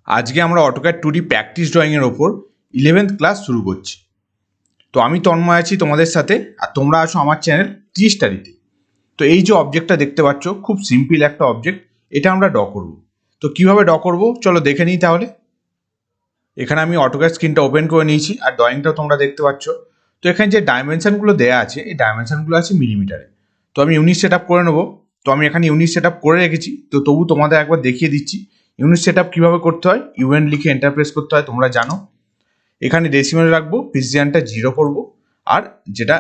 আজকে আমরা AutoCAD 2D practice ড্রয়িংয়ের ওপর 11th ক্লাস শুরু করছি। তো আমি তন্ময় আছি তোমাদের সাথে, আর তোমরা আছো আমার চ্যানেল tgsstudy-তে। তো এই যে অবজেক্টটা দেখতে পাচ্ছ, খুব সিম্পল একটা অবজেক্ট, এটা আমরা ড্র করব। তো কিভাবে ড্র করব চলো দেখে নিই তাহলে। এখানে আমি অটোক্যাড স্ক্রিনটা ওপেন করে নিয়েছি, আর ড্রয়িংটাও তোমরা দেখতে পাচ্ছ। তো এখানে যে ডাইমেনশনগুলো দেওয়া আছে, এই ডাইমেনশনগুলো আছে মিলিমিটারে। তো আমি ইউনিট সেট আপ করে নেবো। তো আমি এখানে ইউনিট সেট আপ করে রেখেছি, তো তবু তোমাদের একবার দেখিয়ে দিচ্ছি ইউনিট সেট আপ কীভাবে করতে হয়। ইউএন লিখে এন্টার প্রেস করতে হয়, তোমরা জানো। এখানে ডেসিমেল রাখবো, প্রিসিশনটা 0 করব, আর যেটা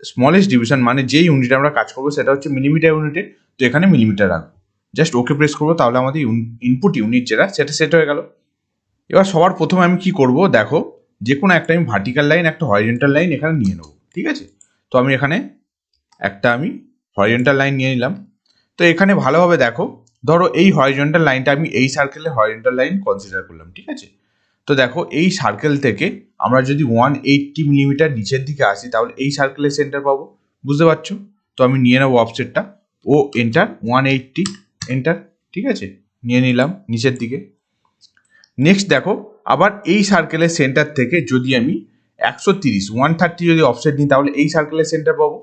স্মলেস্ট ডিভিশন মানে যে ইউনিটে আমরা কাজ করবো সেটা হচ্ছে মিলিমিটার ইউনিটে, তো এখানে মিলিমিটার রাখবো। জাস্ট ওকে প্রেস করবো, তাহলে আমাদের ইনপুট ইউনিট যেটা সেটা সেট হয়ে গেল। এবার সবার প্রথমে আমি কি করব দেখো, যে কোনো একটা আমি ভার্টিক্যাল লাইন, একটা হরিজন্টাল লাইন এখানে নিয়ে নেবো, ঠিক আছে। তো আমি এখানে একটা হরিজন্টাল লাইন নিয়ে নিলাম। তো এখানে ভালোভাবে দেখো, ধরো এই হরিজন্টাল লাইনটা আমি এই সার্কেলে হরিজন্টাল লাইন কনসিডার করলাম, ঠিক আছে। তো দেখো এই সার্কেল থেকে আমরা যদি 180 মিলিমিটার নিচের দিকে আসি, তাহলে এই সার্কেলের সেন্টার পাবো, বুঝতে পারছো। তো আমি নিয়ে নেবো অফসেটটা, ও এন্টার 180 এন্টার, ঠিক আছে, নিয়ে নিলাম নিচের দিকে। নেক্সট দেখো, আবার এই সার্কেলের সেন্টার থেকে যদি আমি 130 যদি অফসেট নিই, তাহলে এই সার্কেলের সেন্টার পাবো।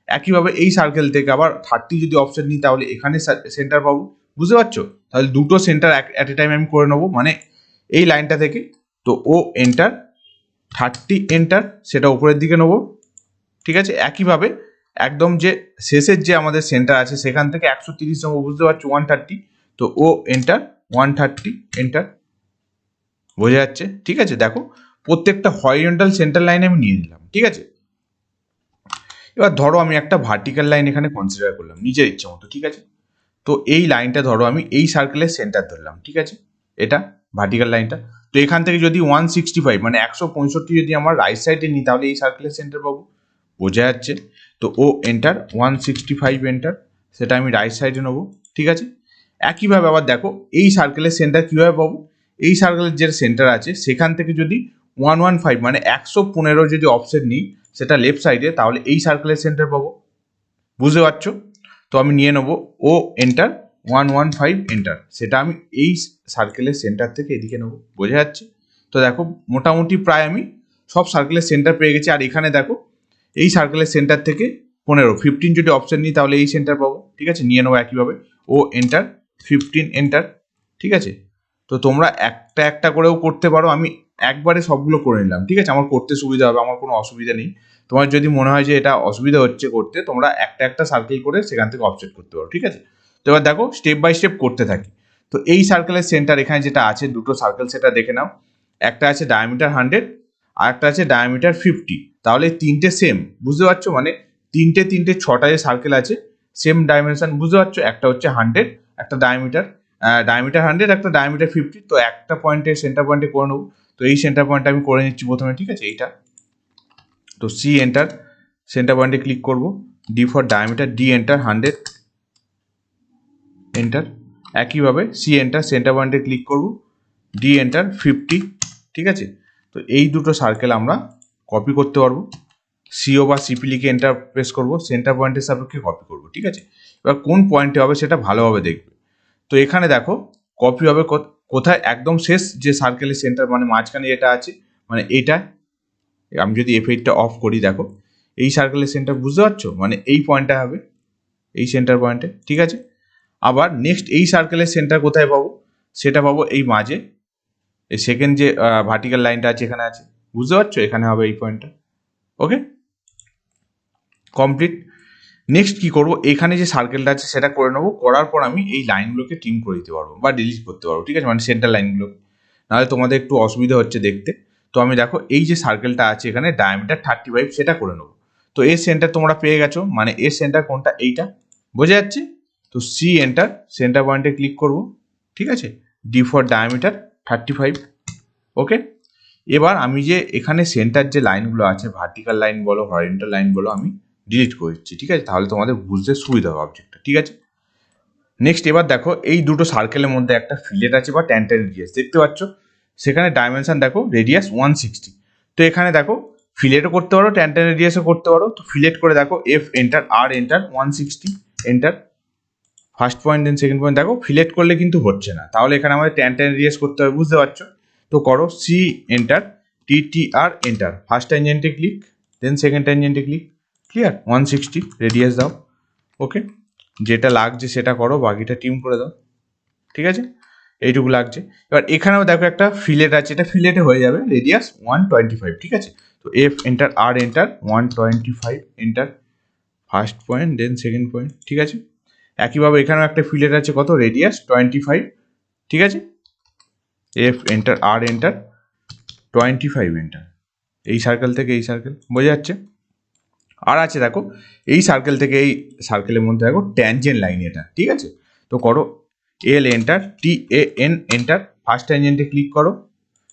একইভাবে এই সার্কেল থেকে আবার 30 যদি অফসেট নিই, তাহলে এখানে সেন্টার পাবো, বুঝতে পারছো। তাহলে দুটো সেন্টার অ্যাট এ টাইম আমি করে নেবো, মানে এই লাইনটা থেকে। তো ও এন্টার 30 এন্টার, সেটা উপরের দিকে নেবো, ঠিক আছে। একইভাবে একদম যে শেষের যে আমাদের সেন্টার আছে সেখান থেকে 130 নেবো, বুঝতে পারছো, 130। তো ও এন্টার 130 এন্টার, বোঝা যাচ্ছে, ঠিক আছে। দেখো প্রত্যেকটা হরিজন্টাল সেন্টার লাইন আমি নিয়ে নিলাম, ঠিক আছে। এবার ধরো আমি একটা ভার্টিক্যাল লাইন এখানে কনসিডার করলাম নিজের ইচ্ছে মতো, ঠিক আছে। তো এই লাইনটা ধরো আমি এই সার্কেলের সেন্টার ধরলাম, ঠিক আছে, এটা ভার্টিক্যাল লাইনটা। তো এখান থেকে যদি 165 মানে 165 যদি আমার রাইট সাইডে নিই, তাহলে এই সার্কেলের সেন্টার পাবো, বোঝা যাচ্ছে। তো ও এন্টার 165 এন্টার, সেটা আমি রাইট সাইডে নেবো, ঠিক আছে। একইভাবে আবার দেখো এই সার্কেলের সেন্টার কীভাবে পাবো, এই সার্কেলের যে সেন্টার আছে সেখান থেকে যদি 115 মানে 115 যদি অফসেট নিই সেটা লেফট সাইডে, তাহলে এই সার্কেলের সেন্টার পাবো, বুঝতে পারছো। তো আমি নিয়ে নেবো ও এন্টার 115 এন্টার, সেটা আমি এই সার্কেলের সেন্টার থেকে এদিকে নেবো, বোঝা যাচ্ছে। তো দেখো মোটামুটি প্রায় আমি সব সার্কেলের সেন্টার পেয়ে গেছি। আর এখানে দেখো এই সার্কেলের সেন্টার থেকে 15 যদি অপশন নিই, তাহলে এই সেন্টার পাবো, ঠিক আছে, নিয়ে নেবো একইভাবে ও এন্টার 15 এন্টার, ঠিক আছে। তো তোমরা একটা একটা করেও করতে পারো, আমি একবারে সবগুলো করে নিলাম, ঠিক আছে, আমার করতে সুবিধা হবে, আমার কোনো অসুবিধা নেই। তোমার যদি মনে হয় যে এটা অসুবিধা হচ্ছে করতে, তোমরা একটা একটা সার্কেল করে সেখান থেকে অফসেট করতে পারো, ঠিক আছে। তো এবার দেখো স্টেপ বাই স্টেপ করতে থাকি। তো এই সার্কেলের সেন্টার এখানে যেটা আছে, দুটো সার্কেল সেটা দেখে নাও। একটা আছে ডায়ামিটার 100 আর একটা আছে ডায়ামিটার 50। তাহলে তিনটে সেম, বুঝতে পারছো, মানে তিনটে 6টা যে সার্কেল আছে সেম ডাইমেনশন, বুঝতে পারছো। একটা হচ্ছে 100, একটা ডায়ামিটার 100, একটা ডায়ামিটার 50। তো একটা পয়েন্টে সেন্টার পয়েন্টে করে নেবো। তো এই সেন্টার পয়েন্টটা আমি করে নিচ্ছি প্রথমে, ঠিক আছে, এইটা। তো সি এন্টার, সেন্টার পয়েন্টে ক্লিক করব, D for diameter, D enter 100 enter. একইভাবে সি এন্টার, সেন্টার পয়েন্টে ক্লিক করব, ডি এন্টার 50, ঠিক আছে। তো এই দুটো সার্কেল আমরা কপি করতে পারবো, সিও বা সিপি লিখে এন্টার প্রেস করব, সেন্টার পয়েন্টের সাপেক্ষে কপি করব, ঠিক আছে। এবার কোন পয়েন্টে হবে সেটা ভালোভাবে দেখবে। তো এখানে দেখো কপি হবে কোথায়, একদম শেষ যে সার্কেলের সেন্টার মানে মাঝখানে যেটা আছে, মানে এইটা। আমি যদি এফেক্টটা অফ করি, দেখো এই সার্কেলের সেন্টার, বুঝতে পারছো, মানে এই পয়েন্টটা হবে এই সেন্টার পয়েন্টে, ঠিক আছে। আবার নেক্সট এই সার্কেলের সেন্টার কোথায় পাবো, সেটা পাবো এই মাঝে, এই সেকেন্ড যে ভার্টিক্যাল লাইনটা আছে এখানে আছে, বুঝতে পারছো, এখানে হবে এই পয়েন্টটা। ওকে, কমপ্লিট। নেক্সট কি করব, এখানে যে সার্কেলটা আছে সেটা করে নেবো, করার পর আমি এই লাইনগুলোকে ট্রিম করে দিতে পারবো বা ডিলিট করতে পারবো, ঠিক আছে, মানে সেন্টার লাইনগুলোকে। নাহলে তোমাদের একটু অসুবিধা হচ্ছে দেখতে। তো আমি দেখো এই যে সার্কেলটা আছে এখানে ডায়ামিটার 35 সেটা করে নেবো। তো এর সেন্টার তোমরা পেয়ে গেছো, মানে এর সেন্টার কোনটা, এইটা, বোঝা যাচ্ছে। তো সি এন্টার, সেন্টার পয়েন্টে ক্লিক করব, ঠিক আছে, ডি ফর ডায়ামিটার 35। ওকে, এবার আমি যে এখানে সেন্টার যে লাইনগুলো আছে, ভার্টিক্যাল লাইন বলো হরিজন্টাল লাইন বলো, আমি ডিলিট করে দিচ্ছি, ঠিক আছে, তাহলে তোমাদের বুঝতে সুবিধা হবে অবজেক্টটা, ঠিক আছে। নেক্সট এবার দেখো এই দুটো সার্কেলের মধ্যে একটা ফিলেট আছে বা ট্যানজেন্ট রেডিয়াস দেখতে পাচ্ছ, সেখানে ডাইমেনশন দেখো রেডিয়াস 160। তো এখানে দেখো ফিলেটও করতে পারো, ট্যানজেন্ট রেডিয়াসও করতে পারো। তো ফিলেট করে দেখো এফ এন্টার, আর enter 160 enter, first point then second point, দেখো ফিলেট করলে কিন্তু হচ্ছে না, তাহলে এখানে আমাদের ট্যান রেডিয়াস করতে হবে, বুঝতে পারছো? তো করো C enter, TTR enter, first ট্যানজেন্টে ক্লিক, দেন সেকেন্ড ট্যানজেন্টে ক্লিক, ক্লিয়ার, 160 রেডিয়াস দাও, ওকে, যেটা লাগছে সেটা করো, বাকিটা টিম করে দাও, ঠিক আছে, এইটুকু লাগছে। এবার এখানেও দেখো একটা ফিলেট আছে, এটা ফিলেটে হয়ে যাবে, রেডিয়াস 125, ঠিক আছে। তো F enter, R enter, 125 enter, first point then second point, ঠিক আছে। একইভাবে এখানেও একটা ফিলেট আছে, কত, রেডিয়াস 25, ঠিক আছে, F enter, R enter, 25 enter, এই সার্কেল থেকে এই সার্কেল, বোঝা যাচ্ছে? আর আছে দেখো এই সার্কেল থেকে এই সার্কেলের মধ্যে দেখো ট্যানজেন্ট লাইন এটা, ঠিক আছে। তো করো L enter, TAN enter, first ট্যানজেন্টে ক্লিক করো,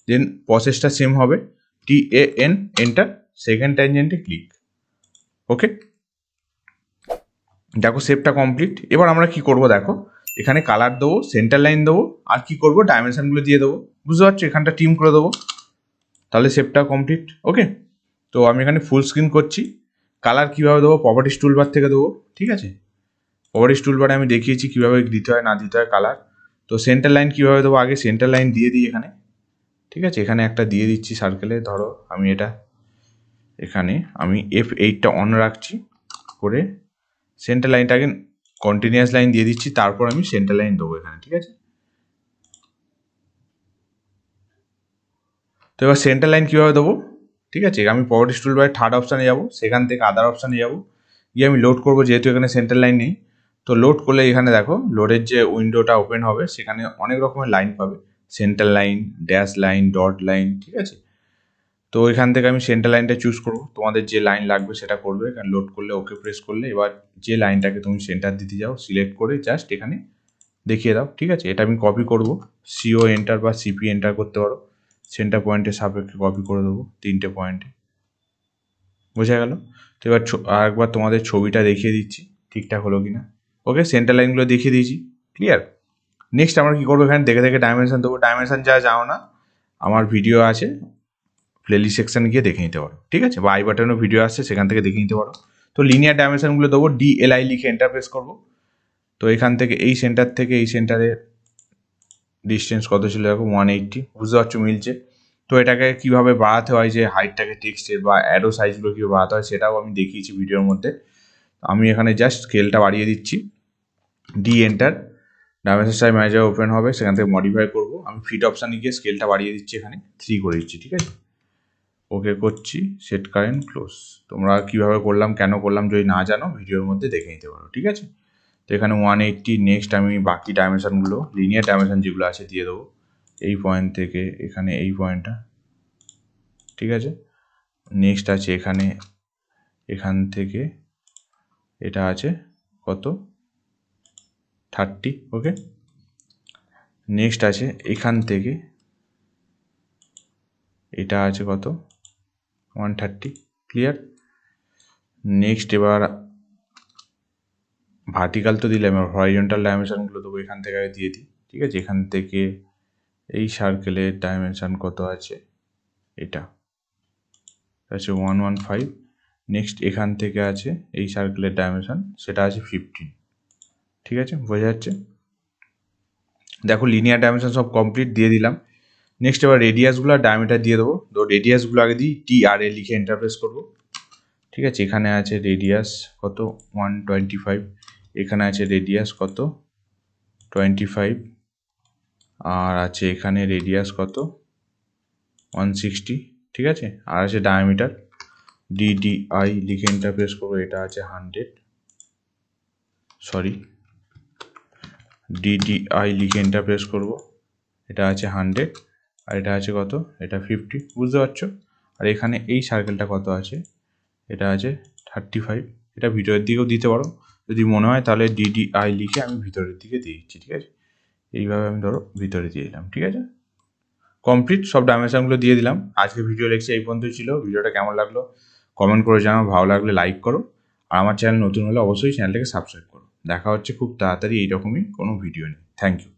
দেন প্রসেসটা সেম হবে, TAN এন্টার, সেকেন্ড ট্যানজেন্টে ক্লিক, ওকে, দেখো শেপটা কমপ্লিট। এবার আমরা কি করব, দেখো এখানে কালার দেবো, সেন্টার লাইন দেবো, আর কি করবো, ডাইমেনশনগুলো দিয়ে দেবো, বুঝতে পারছো? এখানটা টিম করে দেবো, তাহলে শেপটা কমপ্লিট, ওকে। তো আমি এখানে ফুল স্ক্রিন করছি। কালার কীভাবে দেবো, প্রপার্টিস টুলবার থেকে দেবো, ঠিক আছে, প্রপার্টিস টুলবারে আমি দেখিয়েছি কীভাবে দিতে হয় না দিতে হয় কালার। তো সেন্টার লাইন কীভাবে দেবো, আগে সেন্টার লাইন দিয়ে দিই এখানে, ঠিক আছে, এখানে একটা দিয়ে দিচ্ছি সার্কেলে, ধরো আমি এটা এখানে আমি F8টা অন রাখছি করে সেন্টার লাইনটা আগে কন্টিনিউয়াস লাইন দিয়ে দিচ্ছি, তারপর আমি সেন্টার লাইন দেবো এখানে, ঠিক আছে। তো এবার সেন্টার লাইন কীভাবে দেবো, ঠিক আছে, আমি প্রপার্টিস টুলবারে থার্ড অপশানে যাবো, সেখান থেকে আদার অপশানে যাবো, গিয়ে আমি লোড করবো, যেহেতু এখানে সেন্টার লাইন নেই। তো লোড করলে এখানে দেখো লোডের যে উইন্ডোটা ওপেন হবে, সেখানে অনেক রকমের লাইন পাবে, centre line, dash line, dot line, ঠিক আছে। তো এখান থেকে আমি সেন্টার লাইনটা চুজ করবো, তোমাদের যে লাইন লাগবে সেটা করবে, কারণ লোড করলে ওকে প্রেস করলে এবার যে লাইনটাকে তুমি সেন্টার দিতে যাও সিলেক্ট করে জাস্ট এখানে দেখিয়ে দাও, ঠিক আছে। এটা আমি কপি করব, CO এন্টার বা CP এন্টার করতে পারো, সেন্টার পয়েন্টের সাপেক্ষে কপি করে দেবো 3টে পয়েন্টে, বোঝা গেল? তো এবার আরেকবার তোমাদের ছবিটা দেখিয়ে দিচ্ছি ঠিকঠাক হলো কিনা, ওকে, সেন্টার লাইনগুলো দেখিয়ে দিয়েছি, ক্লিয়ার। নেক্সট আমরা কী করবো, এখানে দেখে দেখে ডাইমেনশন দেবো, ডাইমেনশন যা যাও না আমার ভিডিও আছে, প্লেলিস্ট সেকশানে গিয়ে দেখে নিতে পারো, ঠিক আছে, বা আই বাটনেও ভিডিও আসছে সেখান থেকে দেখে নিতে পারো। তো লিনিয়ার ডাইমেনশনগুলো দেবো, DLI লিখে এন্টারপ্রেস করবো। তো এখান থেকে এই সেন্টার থেকে এই সেন্টারে ডিস্টেন্স কত ছিল দেখো, 180, বুঝতে পারছো মিলছে। তো এটাকে কীভাবে বাড়াতে হয়, যে হাইটটাকে টেক্সটের বা অ্যারো সাইজগুলো কীভাবে বাড়াতে হয় সেটাও আমি দেখিয়েছি ভিডিওর মধ্যে। আমি এখানে জাস্ট স্কেলটা বাড়িয়ে দিচ্ছি, D enter, dimension size manager open হবে, সেখান থেকে মডিফাই করবো, আমি ফিট অপশানে গিয়ে স্কেলটা বাড়িয়ে দিচ্ছি, এখানে 3 করে দিচ্ছি, ঠিক আছে, ওকে করছি, সেট কারেন্ট ক্লোজ। তোমরা কীভাবে করলাম কেন করলাম যদি না জানো ভিডিওর মধ্যে দেখে নিতে পারো, ঠিক আছে। তো এখানে 180, নেক্সট আমি বাকি ডাইমেনশনগুলো লিনিয়ার ডাইমেনশন যেগুলো আছে দিয়ে দেবো, এই পয়েন্ট থেকে এখানে এই পয়েন্টটা, ঠিক আছে। নেক্সট আছে এখানে, এখান থেকে এটা আছে কত, 30, ওকে। নেক্সট আছে এখান থেকে এটা আছে কত, 130, ক্লিয়ার। নেক্সট এবার ভার্টিক্যাল তো দিলাম, এবার হরাইজন্টাল ডাইমেনশনগুলো দেবো, এখান থেকে আগে দিয়ে দিই, ঠিক আছে। এখান থেকে এই সার্কেলের ডাইমেনশন কত আছে, এটা আছে 115, নেক্সট এখান থেকে আছে এই সার্কেলের ডাইমেনশন, সেটা আছে 15, ঠিক আছে, বোঝা যাচ্ছে। দেখো লিনিয়ার ডাইমেনশন সব কমপ্লিট দিয়ে দিলাম। নেক্সট এবার রেডিয়াসগুলো আর ডায়ামিটার দিয়ে দেবো। তো রেডিয়াসগুলো আগে দিই, TRA লিখে এন্টারপ্রেস করবো, ঠিক আছে। এখানে আছে রেডিয়াস কত, 125, এখানে আছে রেডিয়াস কত, 25, আর আছে এখানে রেডিয়াস কত, 160, ঠিক আছে। আর আছে ডায়ামিটার, DDI লিখে এন্টারপ্রেস করবো, এটা আছে 100, সরি, DDI লিখে এন্টারপ্রেস করবো, এটা আছে 100, আর এটা আছে কত, এটা 50, বুঝতে পারছো। আর এখানে এই সার্কেলটা কত আছে, এটা আছে 35, এটা ভিতরের দিকেও দিতে পারো যদি মনে হয়, তাহলে DDI লিখে আমি ভিতরের দিকে দিয়ে দিচ্ছি, ঠিক আছে। এইভাবে আমি ধরো ভিতরে দিয়ে দিলাম, ঠিক আছে, কমপ্লিট, সব ডাইমেনশনগুলো দিয়ে দিলাম। আজকে ভিডিও লেকচার এই পর্যন্তই ছিল। ভিডিওটা কেমন লাগলো কমেন্ট করে জানাও, ভালো লাগলে লাইক করো, আর আমার চ্যানেল নতুন হলে অবশ্যই চ্যানেলটাকে সাবস্ক্রাইব করো। দেখা হচ্ছে খুব তাড়াতাড়ি এইরকমই কোনো ভিডিও নিয়ে। Thank you.